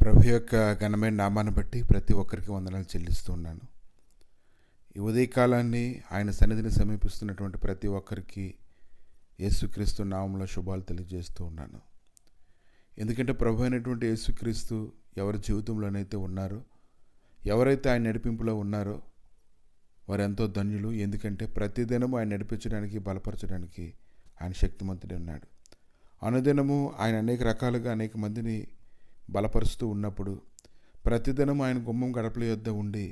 ప్రభు యొక్క ఘనమైన నామాన్ని బట్టి ప్రతి ఒక్కరికి వందనాలు చెల్లిస్తూ ఉన్నాను. ఈ ఉదయకాలాన్ని ఆయన సన్నిధిని సమీపిస్తున్నటువంటి ప్రతి ఒక్కరికి యేసుక్రీస్తు నామంలో శుభాలు తెలియజేస్తూ ఉన్నాను. ఎందుకంటే ప్రభు అయినటువంటి యేసుక్రీస్తు ఎవరి జీవితంలోనైతే ఉన్నారో, ఎవరైతే ఆయన నడిపింపులో ఉన్నారో వారు ఎంతో ధన్యులు. ఎందుకంటే ప్రతిదినము ఆయన నడిపించడానికి, బలపరచడానికి ఆయన శక్తిమంతుడే ఉన్నాడు. అనుదినము ఆయన అనేక రకాలుగా అనేక మందిని బలపరుస్తూ ఉన్నప్పుడు, ప్రతిదినం ఆయన గుమ్మం గడపల యొద్ద ఉండి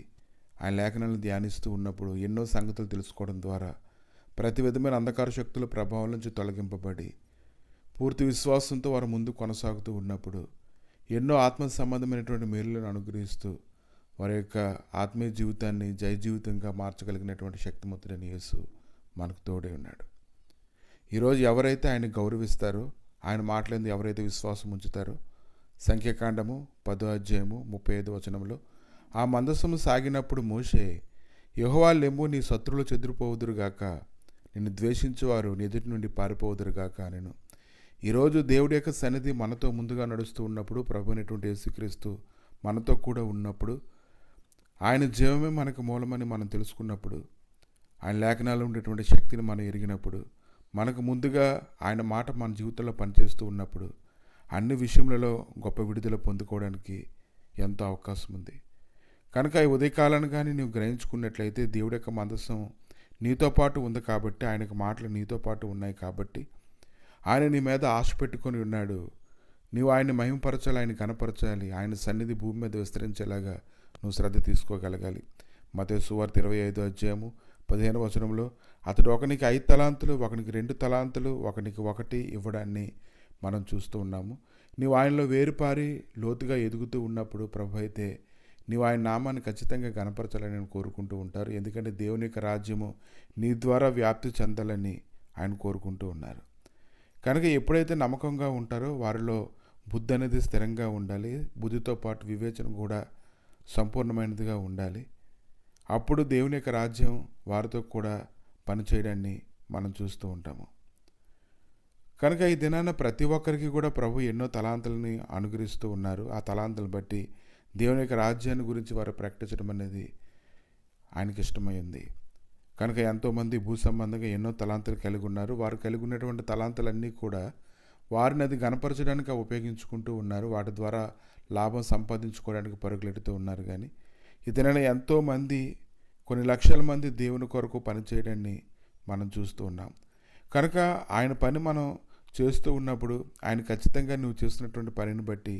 ఆయన లేఖనాలను ధ్యానిస్తూ ఉన్నప్పుడు ఎన్నో సంగతులు తెలుసుకోవడం ద్వారా ప్రతి విధమైన అంధకార శక్తుల ప్రభావం నుంచి తొలగింపబడి పూర్తి విశ్వాసంతో వారు ముందు కొనసాగుతూ ఉన్నప్పుడు ఎన్నో ఆత్మ సంబంధమైనటువంటి మేలులను అనుగ్రహిస్తూ వారి యొక్క ఆత్మీయ జీవితాన్ని జయ జీవితంగా మార్చగలిగినటువంటి శక్తిమంతుడైన యేసు మనకు తోడే ఉన్నాడు. ఈరోజు ఎవరైతే ఆయన గౌరవిస్తారో, ఆయన మాటలందు ఎవరైతే విశ్వాసం ఉంచుతారో, సంఖ్యాకాండము 10వ అధ్యాయము 35వ వచనంలో, ఆ మందసము సాగినప్పుడు మోషే, యెహోవా లెమ్ము, నీ శత్రువులు చెదిరిపోవుదురుగాక, నిన్ను ద్వేషించువారు నీ ఎదుటి నుండి పారిపోవుదురుగాక నేను. ఈరోజు దేవుడి యొక్క సన్నిధి మనతో ముందుగా నడుస్తూ ఉన్నప్పుడు, ప్రభు అయినటువంటి యేసుక్రీస్తు మనతో కూడా ఉన్నప్పుడు, ఆయన జీవమే మనకు మూలమని మనం తెలుసుకున్నప్పుడు, ఆయన లేఖనాలు ఉండేటువంటి శక్తిని మనం ఎరిగినప్పుడు, మనకు ముందుగా ఆయన మాట మన జీవితంలో పనిచేస్తూ ఉన్నప్పుడు అన్ని విషయములలో గొప్ప విడుదల పొందుకోవడానికి ఎంతో అవకాశం ఉంది. కనుక ఈ ఉదయకాలాన్ని కానీ నీవు గ్రహించుకున్నట్లయితే దేవుడి యొక్క మందసం నీతో పాటు ఉంది కాబట్టి, ఆయనకు మాటలు నీతో పాటు ఉన్నాయి కాబట్టి, ఆయన నీ మీద ఆశ పెట్టుకొని ఉన్నాడు. నీవు ఆయన్ని మహిమపరచాలి, ఆయన కనపరచాలి, ఆయన సన్నిధి భూమి మీద విస్తరించేలాగా నువ్వు శ్రద్ధ తీసుకోగలగాలి. మత్తయి సువార్త 25వ అధ్యాయము 15వ వచనంలో, అతడు ఒకనికి 5 తలాంతులు, ఒకనికి 2 తలాంతులు, ఒకనికి 1 ఇవ్వడాన్ని మనం చూస్తూ ఉన్నాము. నీవు ఆయనలో వేరుపారి లోతుగా ఎదుగుతూ ఉన్నప్పుడు ప్రభు అయితే నీవు ఆయన నామాన్ని ఖచ్చితంగా గణపరచాలని నేను కోరుకుంటూ ఉంటారు. ఎందుకంటే దేవుని యొక్క రాజ్యము నీ ద్వారా వ్యాప్తి చెందాలని ఆయన కోరుకుంటూ ఉన్నారు. కనుక ఎప్పుడైతే నమ్మకంగా ఉంటారో వారిలో బుద్ధి అనేది స్థిరంగా ఉండాలి, బుద్ధితో పాటు వివేచన కూడా సంపూర్ణమైనదిగా ఉండాలి. అప్పుడు దేవుని యొక్క రాజ్యం వారితో కూడా పనిచేయడాన్ని మనం చూస్తూ ఉంటాము. కనుక ఈ దినాన ప్రతి ఒక్కరికి కూడా ప్రభు ఎన్నో తలాంతులని అనుగ్రహిస్తూ ఉన్నారు. ఆ తలాంతులను బట్టి దేవుని యొక్క రాజ్యాన్ని గురించి వారు ప్రకటించడం అనేది ఆయనకి ఇష్టమైంది. కనుక ఎంతోమంది భూ సంబంధంగా ఎన్నో తలాంతులు కలిగి ఉన్నారు. వారు కలిగి ఉన్నటువంటి తలాంతులన్నీ కూడా వారిని అది గణపరచడానికి ఉపయోగించుకుంటూ ఉన్నారు. వాటి ద్వారా లాభం సంపాదించుకోవడానికి పరుగులెడుతూ ఉన్నారు. కానీ ఈ దినాన ఎంతోమంది, కొన్ని లక్షల మంది దేవుని కొరకు పనిచేయడాన్ని మనం చూస్తూ ఉన్నాం. కనుక ఆయన పని మనం చేస్తూ ఉన్నప్పుడు ఆయన ఖచ్చితంగా నువ్వు చేస్తున్నటువంటి పనిని బట్టి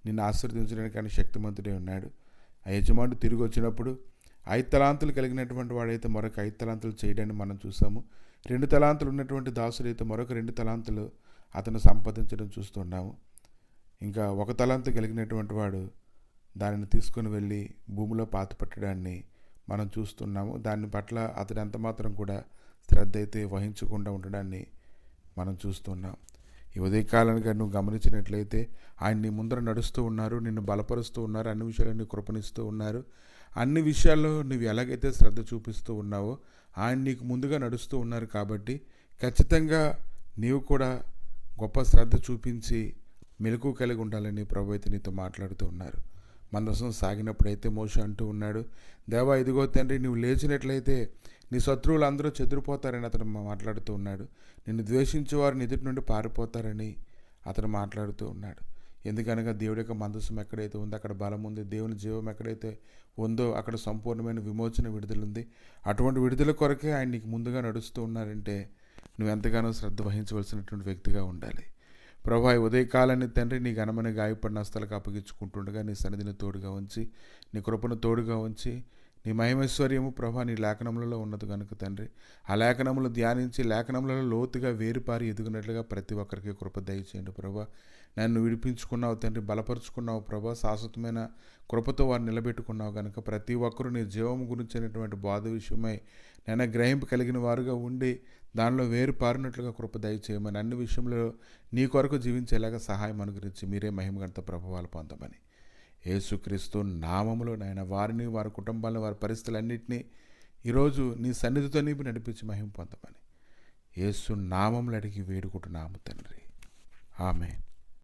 నిన్ను ఆశీర్వదించడానికి ఆయన శక్తిమంతుడే ఉన్నాడు. ఆ యజమానుడు తిరిగి వచ్చినప్పుడు 5 తలాంతులు కలిగినటువంటి వాడైతే మరొక 5 తలాంతులు చేయడాన్ని మనం చూసాము. 2 తలాంతులు ఉన్నటువంటి దాసుడైతే మరొక 2 తలాంతులు అతను సంపాదించడం చూస్తున్నాము. ఇంకా 1 తలాంతు కలిగినటువంటి వాడు దానిని తీసుకుని వెళ్ళి భూమిలో పాతిపెట్టడాన్ని మనం చూస్తున్నాము. దాని పట్ల అతడు ఎంత మాత్రం కూడా శ్రద్ధ అయితే వహించకుండా ఉండడాన్ని మనం చూస్తున్నాం. ఈ ఉదయకాలానికి నువ్వు గమనించినట్లయితే ఆయన నీ ముందర నడుస్తూ ఉన్నారు, నిన్ను బలపరుస్తూ ఉన్నారు, అన్ని విషయాలను కృపణిస్తూ ఉన్నారు. అన్ని విషయాల్లో నువ్వు ఎలాగైతే శ్రద్ధ చూపిస్తూ ఉన్నావో ఆయన నీకు ముందుగా నడుస్తూ ఉన్నారు. కాబట్టి ఖచ్చితంగా నీవు కూడా గొప్ప శ్రద్ధ చూపించి మెలకు కలిగి ఉండాలని ప్రభు అయితే నీతో మాట్లాడుతూ ఉన్నారు. మందసం సాగినప్పుడైతే మోషే అంటూ ఉన్నాడు, దేవా ఇదిగో తండ్రి, నువ్వు లేచినట్లయితే నీ శత్రువులు అందరూ చెదిరిపోతారని అతను మాట్లాడుతూ ఉన్నాడు. నిన్ను ద్వేషించేవారు నీ ఎదుటి నుండి పారిపోతారని అతను మాట్లాడుతూ ఉన్నాడు. ఎందుకనగా దేవుడి యొక్క మందసం ఎక్కడైతే ఉందో అక్కడ బలం ఉంది, దేవుని జీవం ఎక్కడైతే ఉందో అక్కడ సంపూర్ణమైన విమోచన విడుదల ఉంది. అటువంటి విడుదల కొరకే ఆయన నీకు ముందుగా నడుస్తూ ఉన్నారంటే నువ్వు ఎంతగానో శ్రద్ధ వహించవలసినటువంటి వ్యక్తిగా ఉండాలి. ప్రభా, ఈ ఉదయకాలాన్ని తండ్రి నీ ఘనమైన గాయపడిన హస్తాలకు అప్పగించుకుంటుండగా నీ సన్నిధిని తోడుగా ఉంచి, నీ కృపను తోడుగా ఉంచి, నీ మహిమైశ్వర్యము ప్రభా నీ లేఖనములలో ఉన్నది కనుక తండ్రి, ఆ లేఖనములు ధ్యానించి లేఖనములలో లోతుగా వేరుపారి ఎదుగునట్లుగా ప్రతి ఒక్కరికి కృప దయచేయండి ప్రభా. నన్ను విడిపించుకున్నావు తండ్రి, బలపరుచుకున్నావు ప్రభా, శాశ్వతమైన కృపతో వారిని నిలబెట్టుకున్నావు కనుక ప్రతి ఒక్కరూ నీ జీవం గురించినటువంటి బాధ విషయమై నేను గ్రహింపు కలిగిన వారుగా ఉండి దానిలో వేరు పారినట్లుగా కృప దయచేయమని, అన్ని విషయంలో నీ కొరకు జీవించేలాగా సహాయం అనుగ్రహించి మీరే మహిమగంత ప్రభావాలు పొందమని యేసుక్రీస్తు నామములో నాయన వారిని, వారి కుటుంబాలను, వారి పరిస్థితులన్నింటినీ ఈరోజు నీ సన్నిధితో నింపి నడిపించి మహిమ పొందమని యేసు నామములు అడిగి వేడుకుంటున్నాము తండ్రి. ఆమేన్.